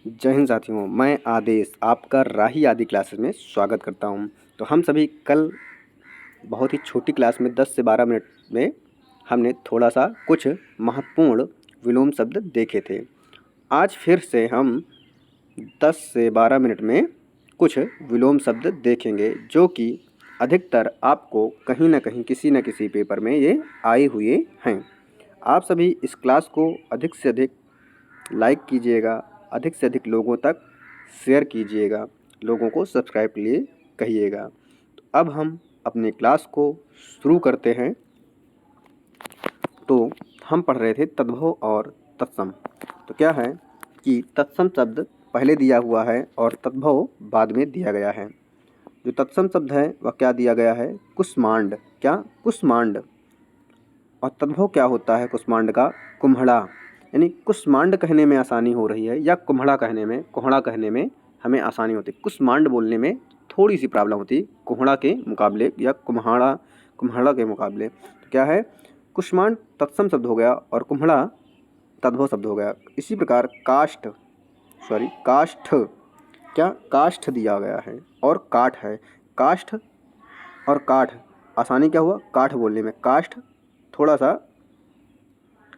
जय हिंद साथियों, मैं आदेश आपका राही आदि क्लासेस में स्वागत करता हूं। तो हम सभी कल बहुत ही छोटी क्लास में 10 से 12 मिनट में हमने थोड़ा सा कुछ महत्वपूर्ण विलोम शब्द देखे थे। आज फिर से हम 10 से 12 मिनट में कुछ विलोम शब्द देखेंगे जो कि अधिकतर आपको कहीं ना कहीं किसी न किसी पेपर में ये आए हुए हैं। आप सभी इस क्लास को अधिक से अधिक लाइक कीजिएगा, अधिक से अधिक लोगों तक शेयर कीजिएगा, लोगों को सब्सक्राइब के लिए कहिएगा। तो अब हम अपने क्लास को शुरू करते हैं। तो हम पढ़ रहे थे तद्भव और तत्सम। तो क्या है कि तत्सम शब्द पहले दिया हुआ है और तद्भव बाद में दिया गया है। जो तत्सम शब्द है वह क्या दिया गया है? कुष्मांड। क्या? कुष्मांड। और तद्भव क्या होता है कुष्मांड का? कुम्हड़ा। यानी कुष्मांड कहने में आसानी हो रही है या कुम्हड़ा कहने में, कोहड़ा कहने में हमें आसानी होती है। कुष्मांड बोलने में थोड़ी सी प्रॉब्लम होती है कोहड़ा के मुकाबले या कुम्हड़ा के मुकाबले। तो क्या है? कुष्मांड तत्सम शब्द हो गया और कुम्हड़ा तद्भव शब्द हो गया। इसी प्रकार काष्ठ क्या? काष्ठ दिया गया है और काठ है। काष्ठ और काठ, आसानी क्या हुआ? काठ बोलने में। काष्ठ थोड़ा सा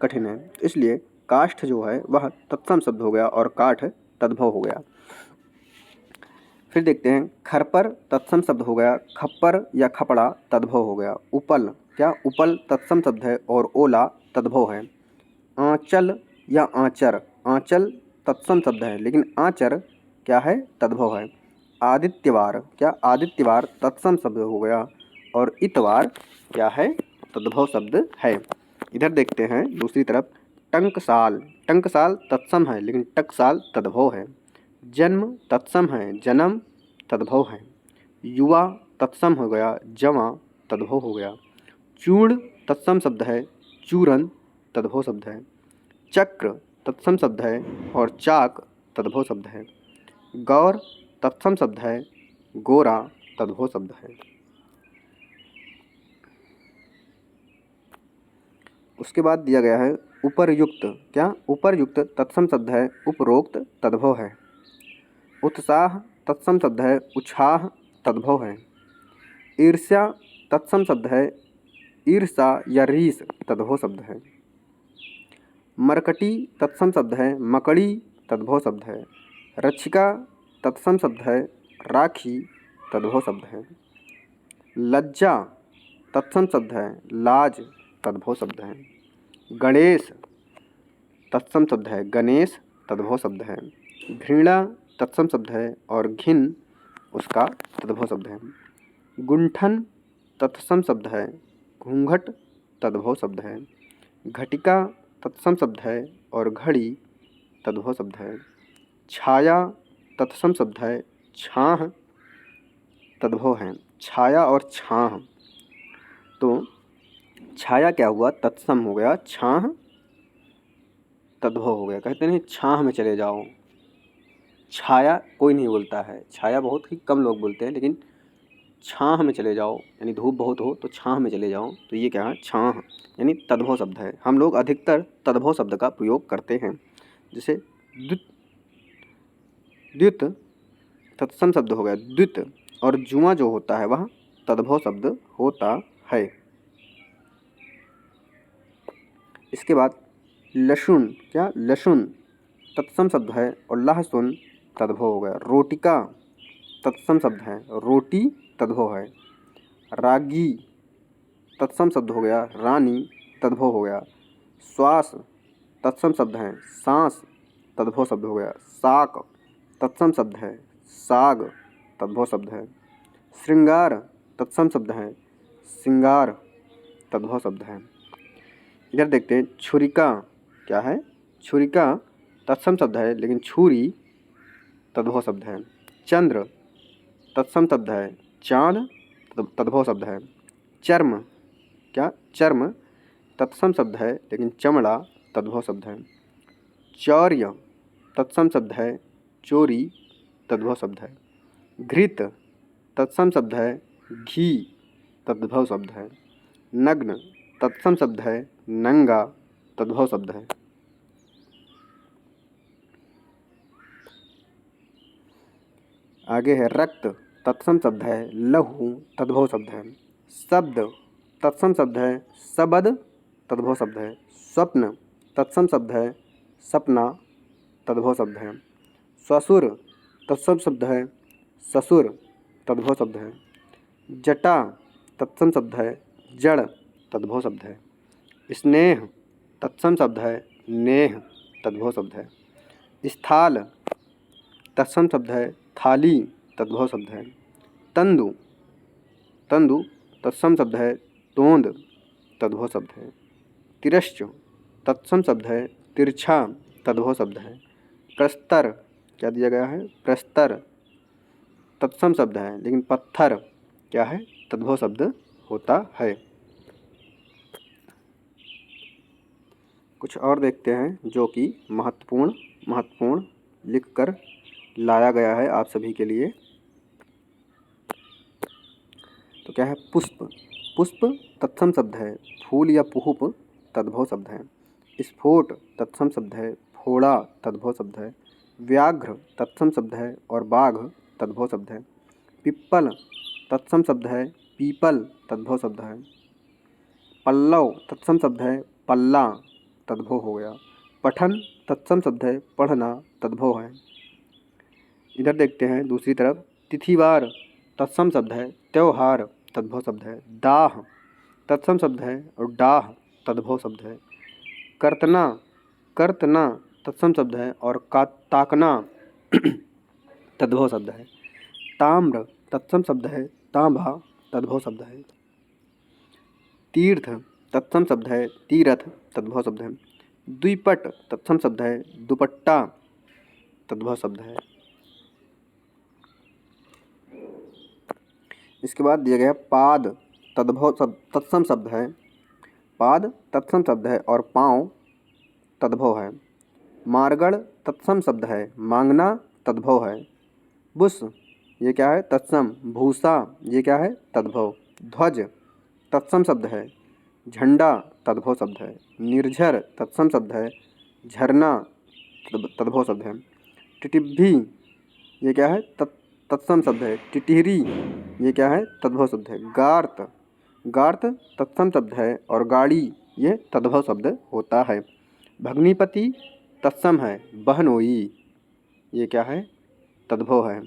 कठिन है, इसलिए काष्ठ जो है वह तत्सम शब्द हो गया और काठ तद्भव हो गया। फिर देखते हैं खरपर तत्सम शब्द हो गया, खप्पर या खपड़ा तद्भव हो गया। उपल। क्या? उपल तत्सम शब्द है और ओला तद्भव है। आंचल या आंचर, आंचल तत्सम शब्द है लेकिन आंचर क्या है? तद्भव है। आदित्यवार। क्या? आदित्यवार तत्सम शब्द हो गया और इतवार क्या है? तद्भव शब्द है। इधर देखते हैं दूसरी तरफ टंकसाल। टंकसाल तत्सम है लेकिन टकसाल तद्भव है। जन्म तत्सम है, जन्म तद्भव है। युवा तत्सम हो गया, जवा तद्भव हो गया। चूर्ण तत्सम शब्द है, चूरन तद्भव शब्द है। चक्र तत्सम शब्द है और चाक तद्भव शब्द है। गौर तत्सम शब्द है, गोरा तद्भव शब्द है। उसके बाद दिया गया है उपरयुक्त। क्या? उपरयुक्त तत्सम शब्द है, उपरोक्त तद्भव है। उत्साह तत्सम शब्द है, उत्साह तद्भव है। ईर्ष्या तत्सम शब्द है, ईर्षा या रीस तद्भव शब्द है। मरकटी तत्सम शब्द है, मकड़ी तद्भव शब्द है। रक्षिका तत्सम शब्द है, राखी तद्भव शब्द है। लज्जा तत्सम शब्द है, लाज तद्भव शब्द है। गणेश तत्सम शब्द है, गणेश तद्भव शब्द है। घृणा तत्सम शब्द है और घिन उसका तद्भव शब्द है। गुंठन तत्सम शब्द है, घूंघट तद्भव शब्द है। घटिका तत्सम शब्द है और घड़ी तद्भव शब्द है। छाया तत्सम शब्द है, छाह तद्भव है। छाया और छाह, तो छाया क्या हुआ? तत्सम हो गया, छाह तद्भव हो गया। कहते नहीं छाह में चले जाओ, छाया कोई नहीं बोलता है, छाया बहुत ही कम लोग बोलते हैं, लेकिन छाह में चले जाओ यानी धूप बहुत हो तो छाह में चले जाओ, तो ये क्या है? छाह यानी तद्भव शब्द है। हम लोग अधिकतर तद्भव शब्द का प्रयोग करते हैं। जैसे द्युत तत्सम शब्द हो गया, द्युत, और जुआ जो होता है वह तद्भव शब्द होता है। इसके बाद लहसुन। क्या? लहसुन तत्सम शब्द है और लहसुन तद्भव हो गया। रोटिका तत्सम शब्द है, रोटी तद्भव है। रागी तत्सम शब्द हो गया, रानी तद्भव हो गया। श्वास तत्सम शब्द है, सांस तद्भव शब्द हो गया। साक तत्सम शब्द है, साग तद्भव शब्द है। श्रृंगार तत्सम शब्द है, श्रृंगार तद्भव शब्द है। इधर देखते हैं छुरिका। क्या है? छुरिका तत्सम शब्द है लेकिन छुरी तद्भव शब्द है। चंद्र तत्सम शब्द है, चांद तद्भव शब्द है। चर्म। क्या? चर्म तत्सम शब्द है लेकिन चमड़ा तद्भव शब्द है। चौर्य तत्सम शब्द है, चोरी तद्भव शब्द है। घृत तत्सम शब्द है, घी तद्भव शब्द है। नग्न तत्सम शब्द है, नंगा तद्भव शब्द है। आगे है रक्त, तत्सम शब्द है लहू, तद्भव शब्द है। शब्द, तत्सम शब्द है शबद, तद्भव शब्द है। स्वप्न, तत्सम शब्द है सपना, तद्भव शब्द है। ससुर, तत्सम शब्द है ससुर, तद्भव शब्द है। जटा, तत्सम शब्द है जड़, तद्भव शब्द है। स्नेह, तत्सम शब्द है नेह, तद्भव शब्द है। स्थाल, तत्सम शब्द है थाली, तद्भव शब्द है। तंदु, तंदु, तत्सम शब्द है तोंद, तद्भव शब्द है। तिरश्च, तत्सम शब्द है तिरछा, तद्भव शब्द है। प्रस्तर, क्या दिया गया है प्रस्तर, तत्सम शब्द है लेकिन पत्थर क्या है तद्भव शब्द होता है। कुछ और देखते हैं जो कि महत्वपूर्ण लिखकर लाया गया है आप सभी के लिए। तो क्या है पुष्प, पुष्प तत्सम शब्द है फूल या पुष्प, तद्भव शब्द है। स्फोट, तत्सम शब्द है फोड़ा, तद्भव शब्द है। व्याघ्र, तत्सम शब्द है और बाघ, तद्भव शब्द है। पिप्पल, तत्सम शब्द है पीपल, तद्भव शब्द है। पल्लव, तत्सम शब्द है पल्ला, तद्भव हो गया। पठन, तत्सम शब्द है पढ़ना, तद्भव है। इधर देखते हैं दूसरी तरफ। तिथिवार, तत्सम शब्द है त्योहार, तद्भव शब्द है। दाह, तत्सम शब्द है और डाह, तद्भव शब्द है। कर्तना, कर्तना, तत्सम शब्द है और ताकना तद्भव शब्द है। ताम्र, तत्सम शब्द है तांबा, तद्भव शब्द है। तीर्थ, तत्सम शब्द है तीरथ, तद्भव शब्द है। द्विपट, तत्सम शब्द है दुपट्टा, तद्भव शब्द है। इसके बाद दिया गया पाद, तद्भव शब्द तत्सम शब्द है पाद, तत्सम शब्द है और पाँव, तद्भव है। मारगढ़, तत्सम शब्द है मांगना, तद्भव है। बुश, ये क्या है तत्सम। भूसा, ये क्या है तद्भव। ध्वज, तत्सम शब्द है झंडा, तद्भव शब्द है। निर्झर, तत्सम शब्द है झरना, तद्भव शब्द है। टिटिभी, ये क्या है तत्सम शब्द है। टिटिहरी, ये क्या है तद्भव शब्द है। गार्त, गार्त तत्सम शब्द है और गाड़ी ये तद्भव शब्द होता है। भग्निपति, तत्सम है बहनोई, ये क्या है तद्भव है।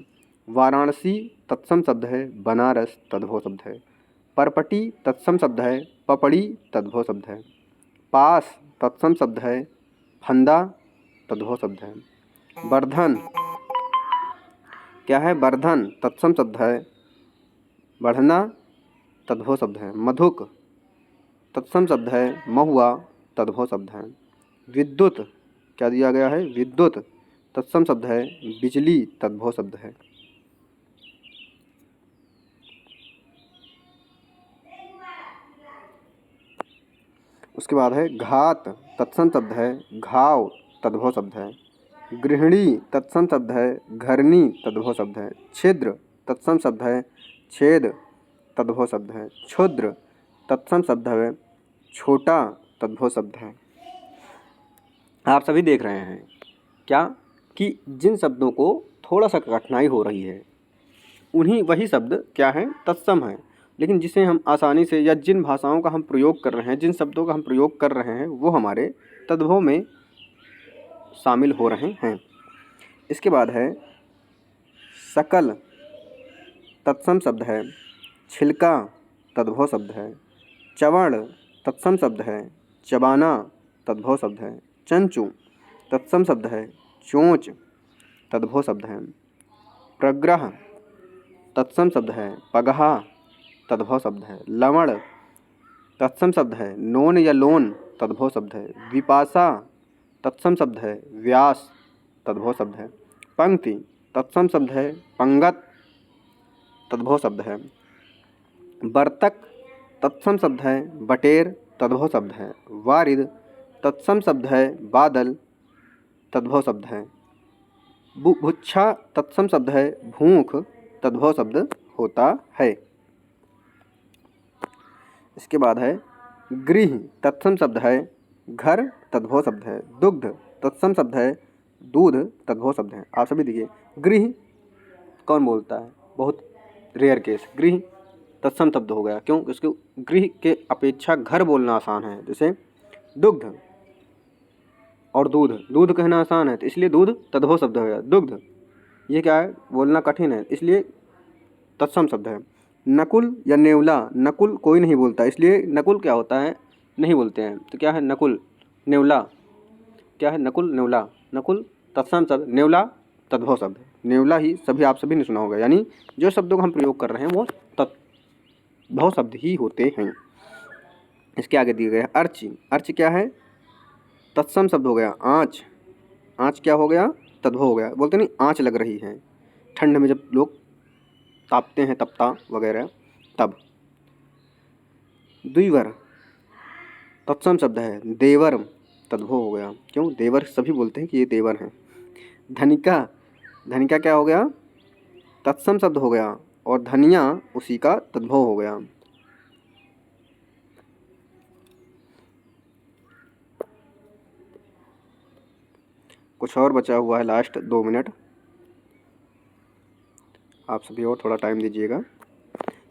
वाराणसी, तत्सम शब्द है बनारस, तद्भव शब्द है। परपटी, तत्सम शब्द है पपड़ी, तद्भव शब्द है। पास, तत्सम शब्द है फंदा, तद्भव शब्द है। वर्धन, क्या है वर्धन, तत्सम शब्द है बढ़ना, तद्भव शब्द है। मधुक, तत्सम शब्द है महुआ, तद्भव शब्द है। विद्युत, क्या दिया गया है विद्युत, तत्सम शब्द है बिजली, तद्भव शब्द है। उसके बाद है घात, तत्सम शब्द है घाव, तद्भव शब्द है। गृहिणी, तत्सम शब्द है घरनी, तद्भव शब्द है। छिद्र, तत्सम शब्द है छेद, तद्भव शब्द है। क्षुद्र, तत्सम शब्द है छोटा, तद्भव शब्द है। आप सभी देख रहे हैं क्या कि जिन शब्दों को थोड़ा सा कठिनाई हो रही है वही शब्द क्या है तत्सम है, लेकिन जिसे हम आसानी से या जिन भाषाओं का हम प्रयोग कर रहे हैं, जिन शब्दों का हम प्रयोग कर रहे हैं वो हमारे तद्भव में शामिल हो रहे हैं। इसके बाद है सकल, तत्सम शब्द है छिलका, तद्भव शब्द है। चवण, तत्सम शब्द है चबाना, तद्भव शब्द है। चंचू, तत्सम शब्द है चोंच, तद्भव शब्द है। प्रग्रह, तत्सम शब्द है पगहा, तद्भव शब्द है। लवण, तत्सम शब्द है नोन या लोन, तद्भव शब्द है। विपाशा, तत्सम शब्द है व्यास, तद्भव शब्द है। पंक्ति, तत्सम शब्द है पंगत, तद्भव शब्द है। बर्तक, तत्सम शब्द है बटेर, तद्भव शब्द है। वारिद, तत्सम शब्द है बादल, तद्भव शब्द है। भुच्छा, तत्सम शब्द है भूख, तद्भव शब्द होता है। इसके बाद है गृह, तत्सम शब्द है घर, तद्भव शब्द है। दुग्ध, तत्सम शब्द है दूध, तद्भव शब्द है। आप सभी देखिए गृह कौन बोलता है? बहुत रेयर केस। गृह तत्सम शब्द हो गया, क्यों? इसके गृह के अपेक्षा घर बोलना आसान है। जैसे दुग्ध और दूध, दूध कहना आसान है तो इसलिए दूध तद्भव शब्द हो गया। दुग्ध ये क्या है? बोलना कठिन है, इसलिए तत्सम शब्द है। नकुल या नेवला, नकुल कोई नहीं बोलता इसलिए नकुल क्या होता है? नहीं बोलते हैं, तो क्या है? नकुल। नेवला क्या है? नकुल नेवला। नकुल तत्सम शब्द, नेवला तद्भव शब्द। नेवला ही आप सभी ने सुना होगा, यानी जो शब्दों का हम प्रयोग कर रहे हैं वो तद्भव शब्द ही होते हैं। इसके आगे दिए गए अर्च। अर्च क्या है? तत्सम शब्द हो गया। आँच, आँच क्या हो गया? तद्भव हो गया। बोलते नहीं आँच लग रही है, ठंड में जब लोग तापते हैं, तपता वगैरह, तब। द्विवर तत्सम शब्द है। देवर तद्भव हो गया, क्यों? देवर सभी बोलते हैं कि ये देवर हैं। धनिका, धनिका क्या हो गया? तत्सम शब्द हो गया, और धनिया उसी का तद्भव हो गया। कुछ और बचा हुआ है, लास्ट 2 मिनट, आप सभी और थोड़ा टाइम दीजिएगा।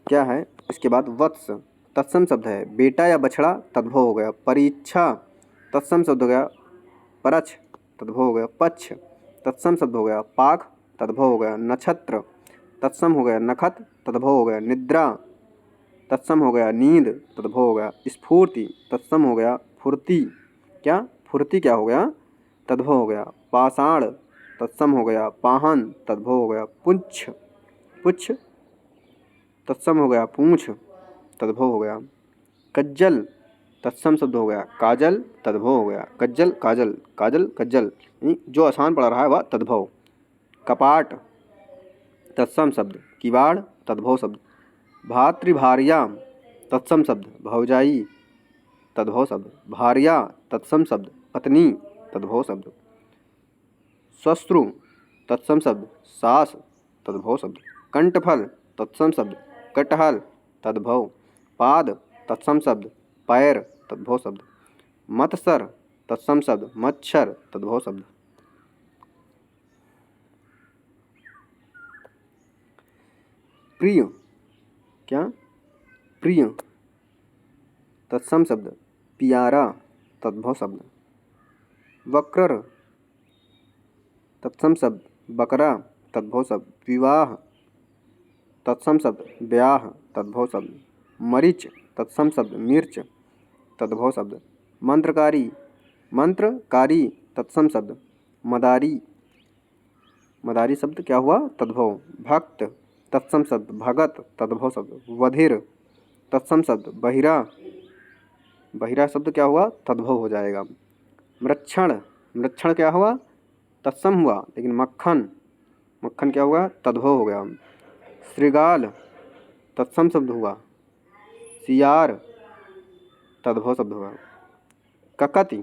क्या है इसके बाद? वत्स तत्सम शब्द है। बेटा या बछड़ा तद्भव हो गया। परीक्षा तत्सम शब्द हो गया। परछ तद्भव हो गया। पक्ष तत्सम शब्द हो गया। पाख तद्भव हो गया। नक्षत्र तत्सम हो गया। नखत तद्भव हो गया। निद्रा तत्सम हो गया। नींद तद्भव हो गया। स्फूर्ति तत्सम हो गया। फुर्ती, क्या? फुर्ती क्या हो गया? तद्भव हो गया। पाषाण तत्सम हो गया। पाहन तद्भव हो गया। पुच्छ, पुच्छ तत्सम हो गया। पूंछ तद्भव हो गया। कज्जल तत्सम शब्द हो गया। काजल तद्भव हो गया। कज्जल काजल, काजल कज्जल, जो आसान पड़ रहा है वह तद्भव। कपाट तत्सम शब्द। किवाड़ तद्भव शब्द। भातृभार्या तत्सम शब्द। भौजाई तद्भव शब्द। भार्या तत्सम शब्द। पत्नी तद्भव शब्द। श्वश्रु तत्सम शब्द। सास तद्भव शब्द। कंठफल तत्सम शब्द। कटहल तद्भव। पाद तत्सम शब्द। पैर तद्भव शब्द। मत्सर तत्सम शब्द। मच्छर तद्भव शब्द। प्रिय, क्या? प्रिय तत्सम शब्द। प्यारा तद्भव शब्द। वक्र तत्सम शब्द। बकरा तद्भव शब्द। विवाह तत्सम शब्द। ब्याह तद्भव शब्द। मरीच तत्सम शब्द। मिर्च तद्भव शब्द। मंत्रकारी, मंत्रकारी तत्सम शब्द। मदारी, मदारी शब्द क्या हुआ? तद्भव। भक्त तत्सम शब्द। भगत तद्भव शब्द। वधिर तत्सम शब्द। बहिरा, बहिरा शब्द क्या हुआ? तद्भव हो जाएगा। मृक्षण, मृक्षण क्या हुआ? तत्सम हुआ, लेकिन मक्खन, मक्खन क्या हुआ? तद्भव हो गया। श्रृगाल तत्सम शब्द हुआ। सियार तद्भव शब्द हुआ। ककति,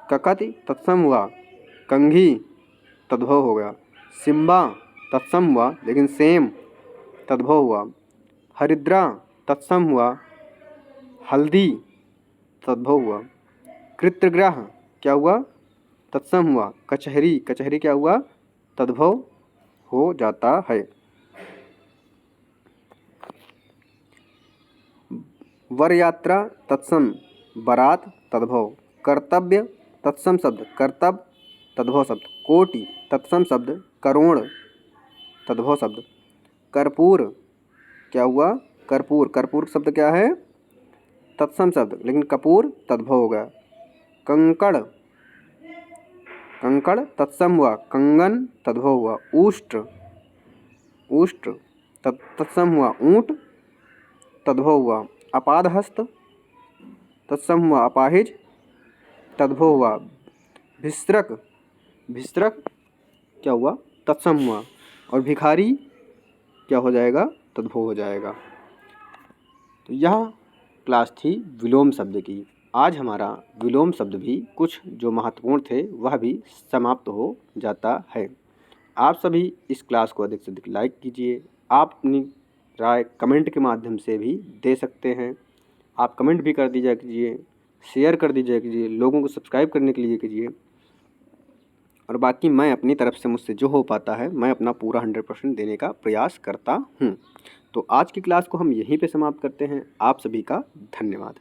ककति तत्सम हुआ। कंघी तद्भव हो गया। सिम्बा तत्सम हुआ, लेकिन सेम तद्भव हुआ। हरिद्रा तत्सम हुआ। हल्दी तद्भव हुआ। कृतग्रह क्या हुआ? तत्सम हुआ। कचहरी, कचहरी क्या हुआ? तद्भव हो जाता है। वर यात्रा तत्सम। बारात तद्भव। कर्तव्य तत्सम शब्द। कर्तव्य तद्भव शब्द। कोटि तत्सम शब्द। करोड़ तद्भव शब्द। कर्पूर क्या हुआ? कर्पूर, कर्पूर शब्द क्या है? तत्सम शब्द, लेकिन कपूर तद्भव हो गया। कंकड़, कंकड़ तत्सम हुआ। कंगन तद्भव हुआ। ऊष्ट, ऊष्ट तत्सम हुआ। ऊंट तद्भव हुआ। अपादहस्त तत्सम हुआ। अपाहिज तद्भव हुआ। भिस्रक, भिस्रक क्या हुआ? तत्सम हुआ। और भिखारी क्या हो जाएगा? तद्भव हो जाएगा। तो यह क्लास थी विलोम शब्द की। आज हमारा विलोम शब्द भी कुछ जो महत्वपूर्ण थे वह भी समाप्त हो जाता है। आप सभी इस क्लास को अधिक से अधिक लाइक कीजिए। आप अपनी राय कमेंट के माध्यम से भी दे सकते हैं। आप कमेंट भी कर दीजिए कीजिए, शेयर कर दीजिए कीजिए, लोगों को सब्सक्राइब करने के लिए कीजिए। और बाकी मैं अपनी तरफ से मुझसे जो हो पाता है मैं अपना पूरा 100% देने का प्रयास करता हूँ। तो आज की क्लास को हम यहीं पे समाप्त करते हैं। आप सभी का धन्यवाद।